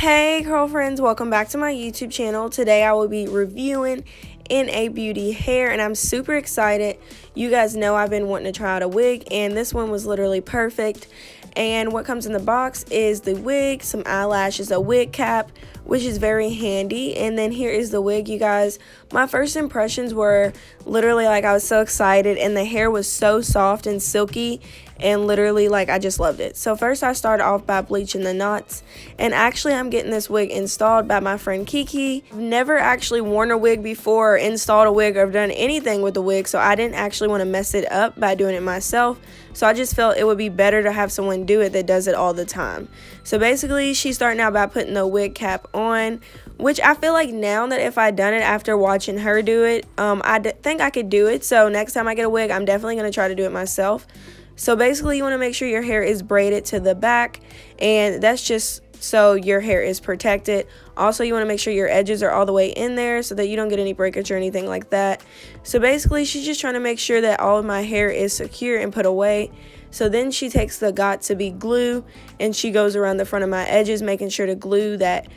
Hey girlfriends, welcome back to my YouTube channel. Today I will be reviewing Nabeautyhair and I'm super excited. You guys know I've been wanting to try out a wig and this one was literally perfect. And what comes in the box is the wig, some eyelashes, a wig cap, which is very handy. And then here is the wig, you guys. My first impressions were literally like I was so excited and the hair was so soft and silky and literally like I just loved it. So first I started off by bleaching the knots, and actually I'm getting this wig installed by my friend Kiki. I've never actually worn a wig before or installed a wig or done anything with the wig, so I didn't actually want to mess it up by doing it myself. So I just felt it would be better to have someone do it that does it all the time. So basically she's starting out by putting the wig cap on, which I feel like now that if I'd done it after watching her do it, I think I could do it. So next time I get a wig, I'm definitely going to try to do it myself. So basically you want to make sure your hair is braided to the back, and that's just so your hair is protected. Also, you want to make sure your edges are all the way in there so that you don't get any breakage or anything like that. So basically she's just trying to make sure that all of my hair is secure and put away. So then she takes the got-to-be glue and she goes around the front of my edges, making sure to glue that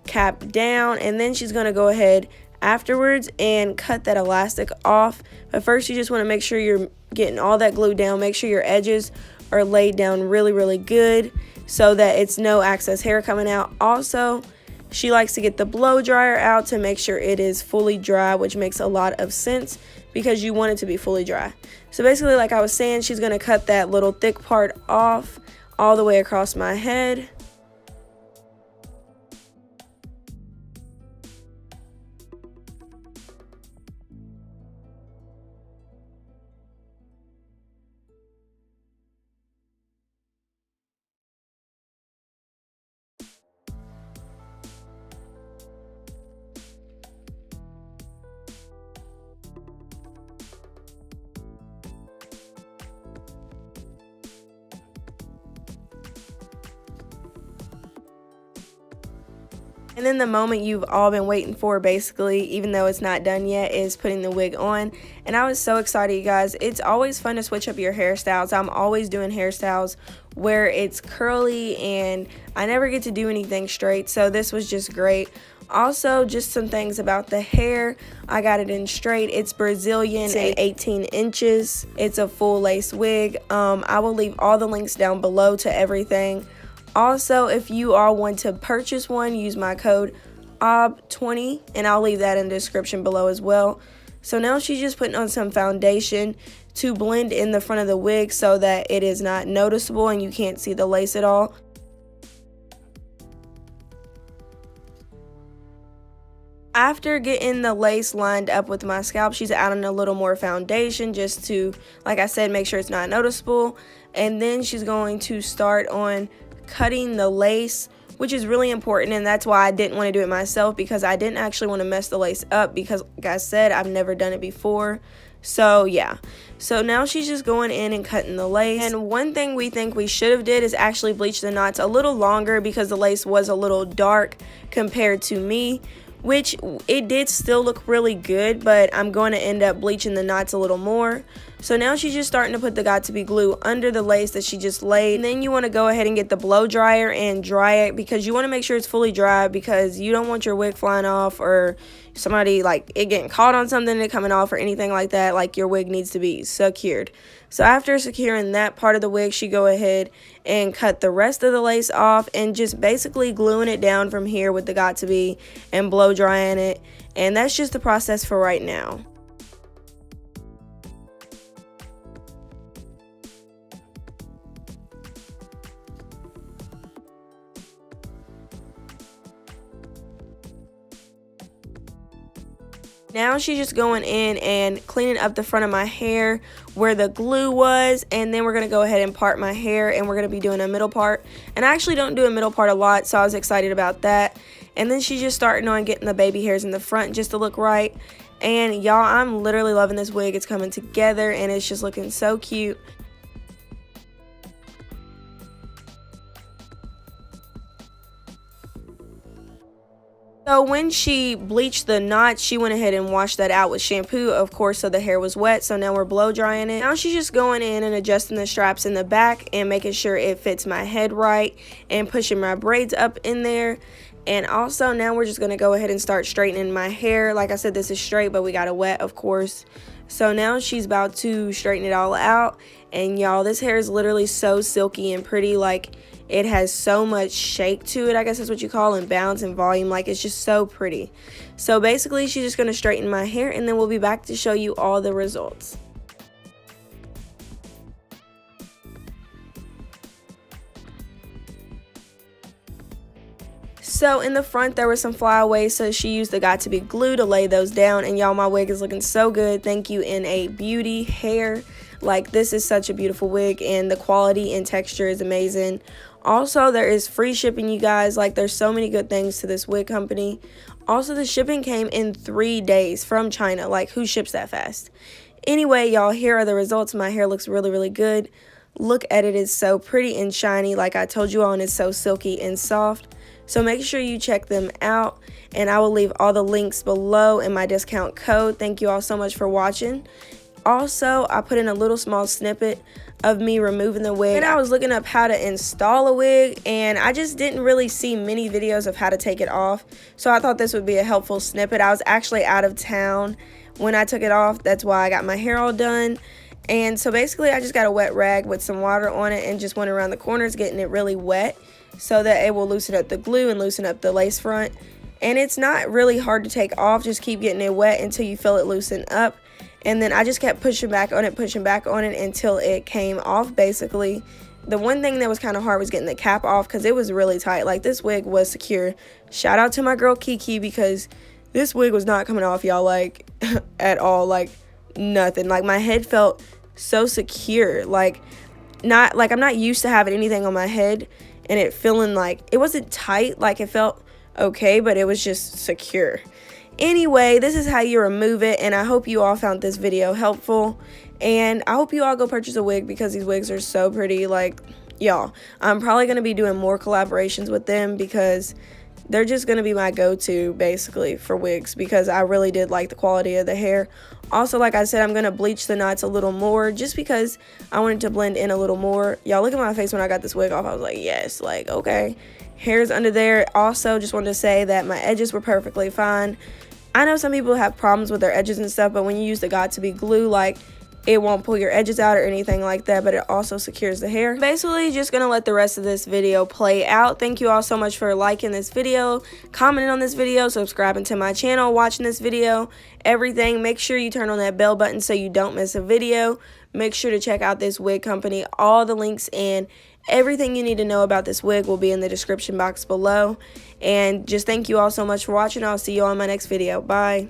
cap down, and then she's going to go ahead afterwards and cut that elastic off. But first you just want to make sure you're getting all that glue down. Make sure your edges are laid down really good so that it's no excess hair coming out. Also, she likes to get the blow dryer out to make sure it is fully dry, which makes a lot of sense because you want it to be fully dry. So basically, like I was saying, she's going to cut that little thick part off all the way across my head. And then the moment you've all been waiting for, basically, even though it's not done yet, is putting the wig on. And I was so excited, you guys. It's always fun to switch up your hairstyles. I'm always doing hairstyles where it's curly and I never get to do anything straight. So this was just great. Also, just some things about the hair. I got it in straight. It's Brazilian, 18 inches. It's a full lace wig. I will leave all the links down below to everything. Also, if you all want to purchase one, use my code OB20 and I'll leave that in the description below as well. So now she's just putting on some foundation to blend in the front of the wig so that it is not noticeable and you can't see the lace at all. After getting the lace lined up with my scalp, she's adding a little more foundation just to, like I said, make sure it's not noticeable. And then she's going to start on cutting the lace, which is really important, and that's why I didn't want to do it myself, because I didn't actually want to mess the lace up because, like I said, I've never done it before. So yeah, so now she's just going in and cutting the lace. And one thing we think we should have did is actually bleach the knots a little longer because the lace was a little dark compared to me, which it did still look really good, but I'm going to end up bleaching the knots a little more. So now she's just starting to put the got-to-be glue under the lace that she just laid. And then you want to go ahead and get the blow dryer and dry it, because you want to make sure it's fully dry, because you don't want your wig flying off or somebody like it getting caught on something and it coming off or anything like that. Like, your wig needs to be secured. So after securing that part of the wig, she go ahead and cut the rest of the lace off and just basically gluing it down from here with the got-to-be and blow drying it. And that's just the process for right now. Now she's just going in and cleaning up the front of my hair where the glue was, and then we're going to go ahead and part my hair, and we're going to be doing a middle part. And I actually don't do a middle part a lot, so I was excited about that. And then she's just starting on getting the baby hairs in the front just to look right. And y'all, I'm literally loving this wig. It's coming together and it's just looking so cute. So when she bleached the knots, she went ahead and washed that out with shampoo, of course, so the hair was wet. So now we're blow drying it. Now she's just going in and adjusting the straps in the back and making sure it fits my head right and pushing my braids up in there. And also now we're just going to go ahead and start straightening my hair. Like I said, this is straight, but we got to wet, of course. So now she's about to straighten it all out. And y'all, this hair is literally so silky and pretty. Like, it has so much shake to it, I guess that's what you call, and bounce and volume. Like, it's just so pretty. So basically, she's just going to straighten my hair, and then we'll be back to show you all the results. So in the front there were some flyaways, so she used the Got To Be glue to lay those down. And y'all, my wig is looking so good. Thank you, Nabeautyhair. Like, this is such a beautiful wig, and the quality and texture is amazing. Also, there is free shipping, you guys. Like, there's so many good things to this wig company. Also, the shipping came in 3 days from China. Like, who ships that fast? Anyway, y'all, here are the results. My hair looks really, really good. Look at it. It's so pretty and shiny, like I told you all, and it's so silky and soft. So make sure you check them out, and I will leave all the links below and my discount code. Thank you all so much for watching. Also, I put in a little small snippet of me removing the wig. And I was looking up how to install a wig, and I just didn't really see many videos of how to take it off. So I thought this would be a helpful snippet. I was actually out of town when I took it off. That's why I got my hair all done. And so basically I just got a wet rag with some water on it and just went around the corners getting it really wet so that it will loosen up the glue and loosen up the lace front. And it's not really hard to take off. Just keep getting it wet until you feel it loosen up. And then I just kept pushing back on it until it came off, basically. The one thing that was kind of hard was getting the cap off because it was really tight. Like, this wig was secure. Shout out to my girl Kiki, because this wig was not coming off, y'all, like, at all. Like, nothing. Like, my head felt so secure. Like, I'm not used to having anything on my head and it feeling like, it wasn't tight. Like, it felt okay, but it was just secure. Anyway, this is how you remove it, and I hope you all found this video helpful, and I hope you all go purchase a wig because these wigs are so pretty. Like, y'all, I'm probably going to be doing more collaborations with them because they're just going to be my go-to, basically, for wigs, because I really did like the quality of the hair. Also, like I said, I'm going to bleach the knots a little more just because I wanted to blend in a little more. Y'all, look at my face when I got this wig off. I was like, yes, like, okay. Hair's under there. Also, just wanted to say that my edges were perfectly fine. I know some people have problems with their edges and stuff, but when you use the Got To Be glue, like, it won't pull your edges out or anything like that, but it also secures the hair. Basically, just gonna let the rest of this video play out. Thank you all so much for liking this video, commenting on this video, subscribing to my channel, watching this video, everything. Make sure you turn on that bell button so you don't miss a video. Make sure to check out this wig company. All the links and everything you need to know about this wig will be in the description box below. And just thank you all so much for watching. I'll see you on my next video. Bye.